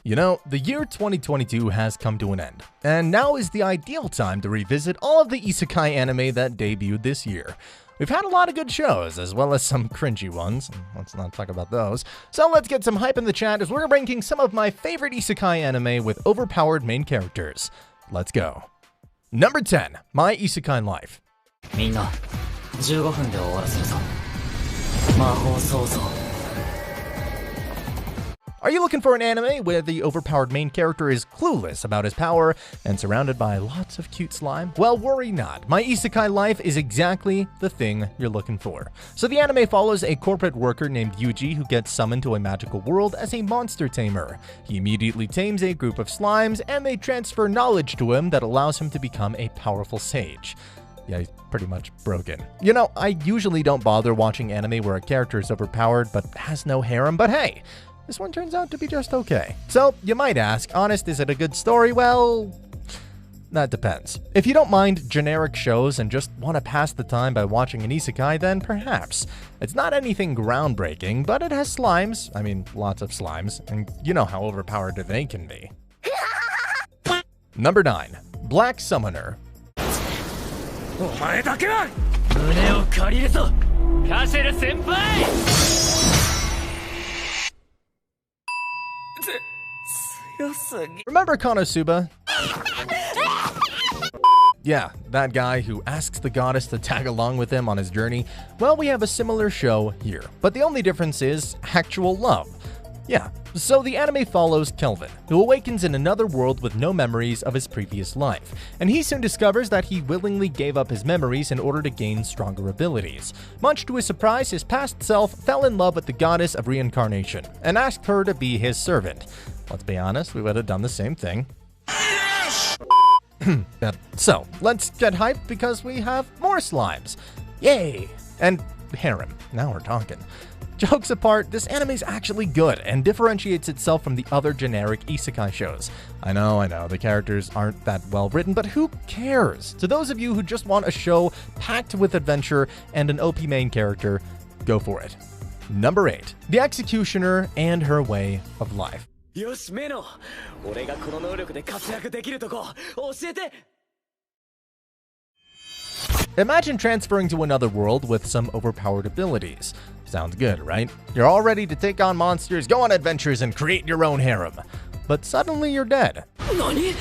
You know, the year 2022 has come to an end, and now is the ideal time to revisit all of the isekai anime that debuted this year. We've had a lot of good shows, as well as some cringy ones. Let's not talk about those. So let's get some hype in the chat as we're ranking some of my favorite isekai anime with overpowered main characters. Let's go. Number 10, My Isekai Life. みんな、15分で終わらせるぞ。魔法創造。Are you looking for an anime where the overpowered main character is clueless about his power and surrounded by lots of cute slime? Well, worry not. My Isekai Life is exactly the thing you're looking for. So the anime follows a corporate worker named Yuji who gets summoned to a magical world as a monster tamer. He immediately tames a group of slimes and they transfer knowledge to him that allows him to become a powerful sage. Yeah, he's pretty much broken. You know, I usually don't bother watching anime where a character is overpowered but has no harem, but hey, this one turns out to be just okay. So, you might ask, honest, is it a good story? Well, that depends. If you don't mind generic shows and just want to pass the time by watching an isekai, then perhaps. It's not anything groundbreaking, but it has slimes. I mean, lots of slimes, and you know how overpowered they can be. Number 9, Black Summoner. Remember Konosuba? Yeah, that guy who asks the goddess to tag along with him on his journey. Well, we have a similar show here, but the only difference is actual love. Yeah, so the anime follows Kelvin, who awakens in another world with no memories of his previous life, and he soon discovers that he willingly gave up his memories in order to gain stronger abilities. Much to his surprise, his past self fell in love with the goddess of reincarnation and asked her to be his servant. Let's be honest, we would have done the same thing. Yes! So, let's get hyped because we have more slimes. Yay! And harem. Now we're talking. Jokes apart, this anime is actually good and differentiates itself from the other generic isekai shows. I know, the characters aren't that well written, but who cares? To those of you who just want a show packed with adventure and an OP main character, go for it. Number 8, The Executioner and Her Way of Life. Imagine transferring to another world with some overpowered abilities. Sounds good, right? You're all ready to take on monsters, go on adventures, and create your own harem. But suddenly you're dead. Nani?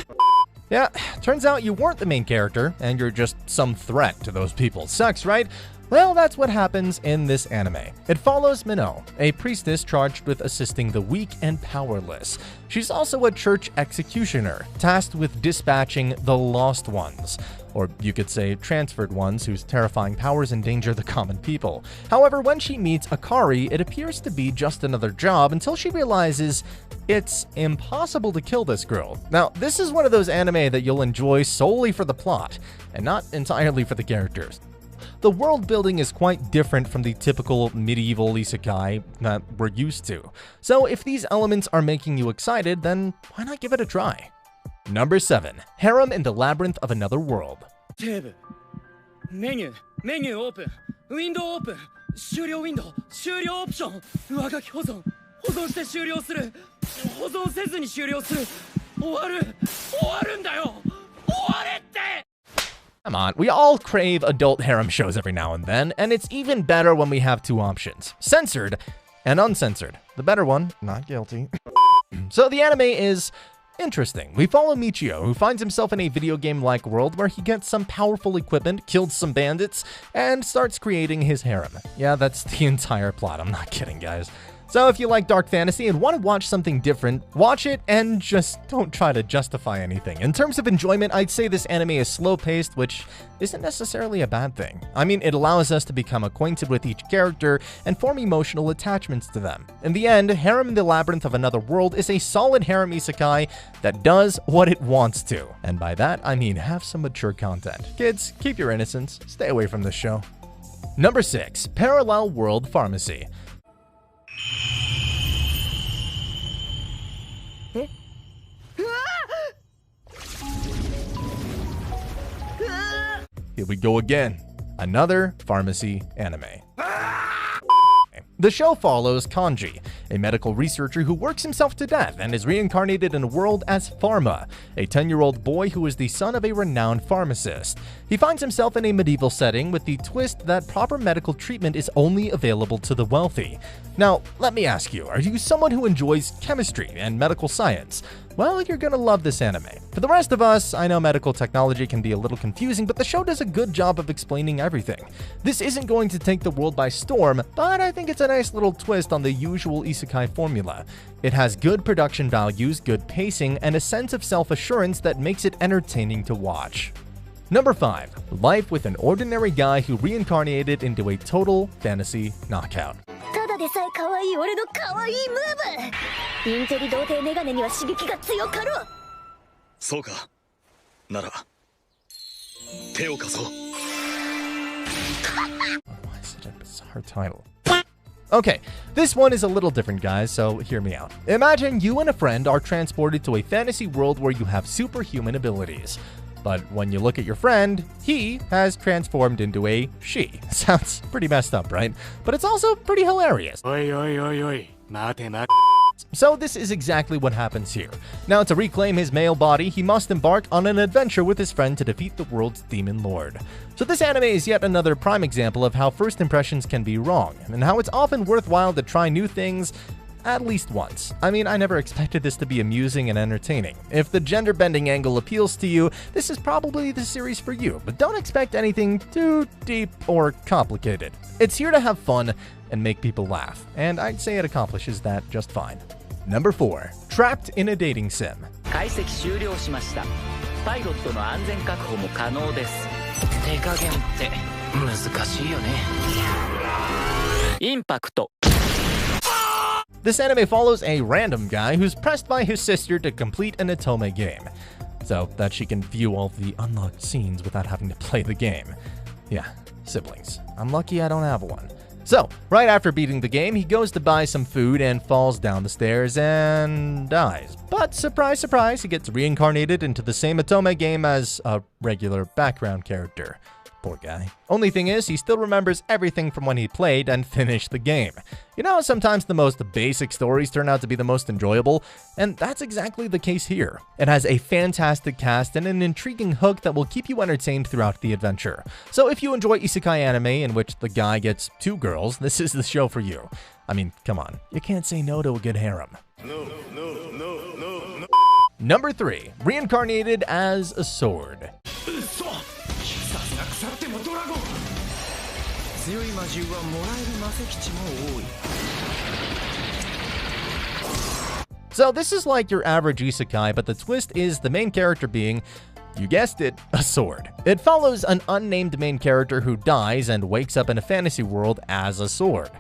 Yeah, turns out you weren't the main character, and you're just some threat to those people. Sucks, right? Well, that's what happens in this anime. It follows Minnow, a priestess charged with assisting the weak and powerless. She's also a church executioner, tasked with dispatching the lost ones. Or you could say transferred ones whose terrifying powers endanger the common people. However, when she meets Akari, it appears to be just another job until she realizes it's impossible to kill this girl. Now, this is one of those anime that you'll enjoy solely for the plot, and not entirely for the characters. The world building is quite different from the typical medieval isekai that we're used to. So if these elements are making you excited, then why not give it a try? Number 7, Harem in the Labyrinth of Another World. Menu open. Window open. 終了 window. 終了 option. 上書き保存. 保存して終了する. 保存せずに終了する. 終わるんだよ. 終われって! Come on, we all crave adult harem shows every now and then, and it's even better when we have two options, censored and uncensored. The better one, not guilty. So the anime is interesting. We follow Michio, who finds himself in a video game-like world where he gets some powerful equipment, kills some bandits, and starts creating his harem. Yeah, that's the entire plot. I'm not kidding, guys. So if you like dark fantasy and want to watch something different, watch it and just don't try to justify anything. In terms of enjoyment, I'd say this anime is slow-paced, which isn't necessarily a bad thing. I mean, it allows us to become acquainted with each character and form emotional attachments to them. In the end, Harem in the Labyrinth of Another World is a solid harem isekai that does what it wants to. And by that, I mean have some mature content. Kids, keep your innocence. Stay away from this show. Number 6, Parallel World Pharmacy. Here we go again. Another pharmacy anime. The show follows Kanji, a medical researcher who works himself to death and is reincarnated in a world as Pharma, a 10-year-old boy who is the son of a renowned pharmacist. He finds himself in a medieval setting with the twist that proper medical treatment is only available to the wealthy. Now, let me ask you, are you someone who enjoys chemistry and medical science? Well, you're gonna love this anime. For the rest of us, I know medical technology can be a little confusing, but the show does a good job of explaining everything. This isn't going to take the world by storm, but I think it's a nice little twist on the usual isekai formula. It has good production values, good pacing, and a sense of self-assurance that makes it entertaining to watch. Number 5. Life with an ordinary guy who reincarnated into a total fantasy knockout. ただでさえ可愛い俺の可愛いムーブインテリ童貞メガネには刺激が強かろうそうかなら手を貸そう Why is it a bizarre title? Okay, this one is a little different, guys, so hear me out. Imagine you and a friend are transported to a fantasy world where you have superhuman abilities. But when you look at your friend, he has transformed into a she. Sounds pretty messed up, right? But it's also pretty hilarious. Oi, oi, oi, oi. Mate, mate. So this is exactly what happens here. Now, to reclaim his male body, he must embark on an adventure with his friend to defeat the world's demon lord. So this anime is yet another prime example of how first impressions can be wrong, and how it's often worthwhile to try new things at least once. I mean, I never expected this to be amusing and entertaining. If the gender-bending angle appeals to you, this is probably the series for you, but don't expect anything too deep or complicated. It's here to have fun and make people laugh, and I'd say it accomplishes that just fine. Number 4. Trapped in a dating sim. 解析終了しました。パイロットの安全確保も可能です。手加減って難しいよね。インパクト。This anime follows a random guy who's pressed by his sister to complete an otome game, so that she can view all the unlocked scenes without having to play the game. Yeah, siblings. I'm lucky I don't have one. So, right after beating the game, he goes to buy some food and falls down the stairs and dies. But surprise, surprise, he gets reincarnated into the same otome game as a regular background character. Poor guy. Only thing is, he still remembers everything from when he played and finished the game. You know, sometimes the most basic stories turn out to be the most enjoyable, and that's exactly the case here. It has a fantastic cast and an intriguing hook that will keep you entertained throughout the adventure. So if you enjoy isekai anime in which the guy gets 2 girls, this is the show for you. I mean, come on, you can't say no to a good harem. No. Number 3. Reincarnated as a sword. 腐ってもドラゴン強い魔獣はもらえる魔石値も多い So this is like your average isekai, but the twist is the main character being, you guessed it, a sword. It follows an unnamed main character who dies and wakes up in a fantasy world as a sword.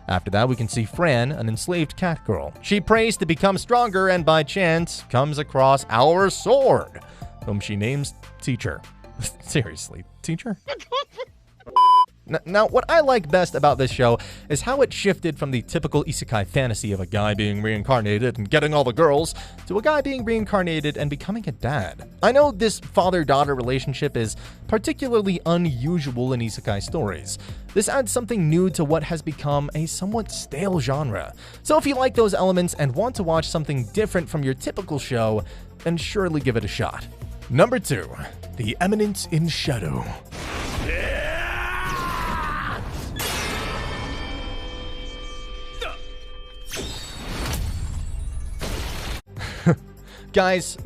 After that, we can see Fran, an enslaved cat girl. She prays to become stronger and by chance comes across our sword, whom she names Teacher. Seriously, Teacher? Now, what I like best about this show is how it shifted from the typical isekai fantasy of a guy being reincarnated and getting all the girls to a guy being reincarnated and becoming a dad. I know this father-daughter relationship is particularly unusual in isekai stories. This adds something new to what has become a somewhat stale genre. So if you like those elements and want to watch something different from your typical show, then surely give it a shot. Number 2. The Eminence in Shadow. Guys,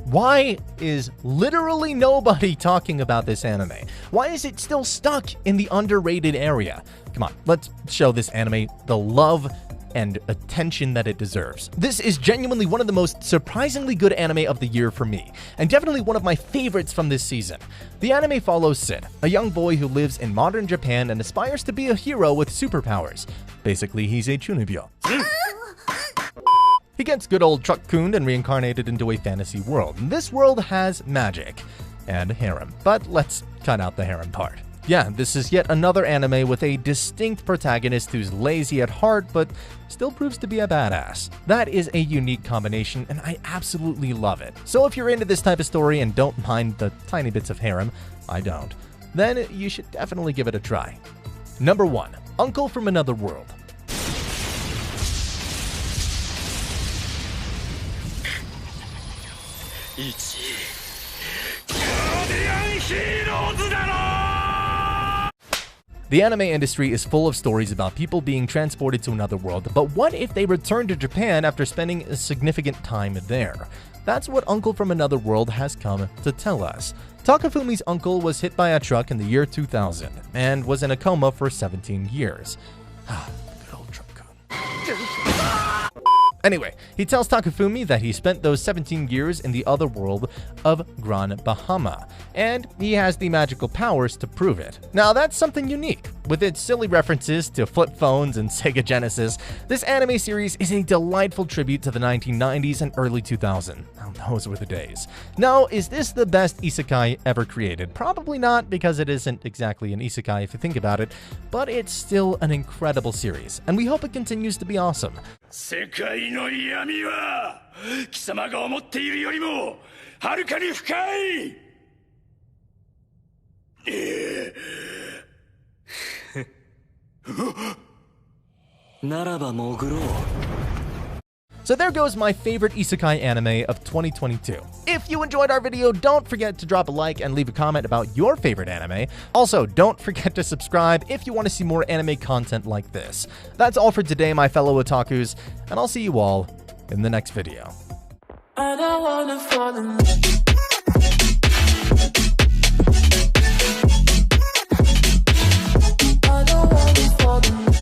why is literally nobody talking about this anime? Why is it still stuck in the underrated area? Come on, let's show this anime the love and attention that it deserves. This is genuinely one of the most surprisingly good anime of the year for me, and definitely one of my favorites from this season. The anime follows Sid, a young boy who lives in modern Japan and aspires to be a hero with superpowers. Basically, he's a chunibyo. He gets good old truck-cooned and reincarnated into a fantasy world. This world has magic and harem, but let's cut out the harem part. Yeah, this is yet another anime with a distinct protagonist who's lazy at heart, but still proves to be a badass. That is a unique combination, and I absolutely love it. So if you're into this type of story and don't mind the tiny bits of harem, I don't, then you should definitely give it a try. Number 1. Uncle from Another World. 1ガーディアンヒーローズだろ The anime industry is full of stories about people being transported to another world, but what if they return to Japan after spending a significant time there? That's what Uncle from Another World has come to tell us. Takafumi's uncle was hit by a truck in the year 2000 and was in a coma for 17 years. Good old truck. Anyway, he tells Takafumi that he spent those 17 years in the other world of Gran Bahama, and he has the magical powers to prove it. Now that's something unique. With its silly references to flip phones and Sega Genesis, this anime series is a delightful tribute to the 1990s and early 2000s. Those were the days. Now, is this the best isekai ever created? Probably not, because it isn't exactly an isekai if you think about it, but it's still an incredible series, and we hope it continues to be awesome. 世界の闇は貴様が思っているよりもはるかに深いならば潜ろう So there goes my favorite isekai anime of 2022. If you enjoyed our video, don't forget to drop a like and leave a comment about your favorite anime. Also, don't forget to subscribe if you want to see more anime content like this. That's all for today, my fellow otakus, and I'll see you all in the next video. I don't wanna fall in love.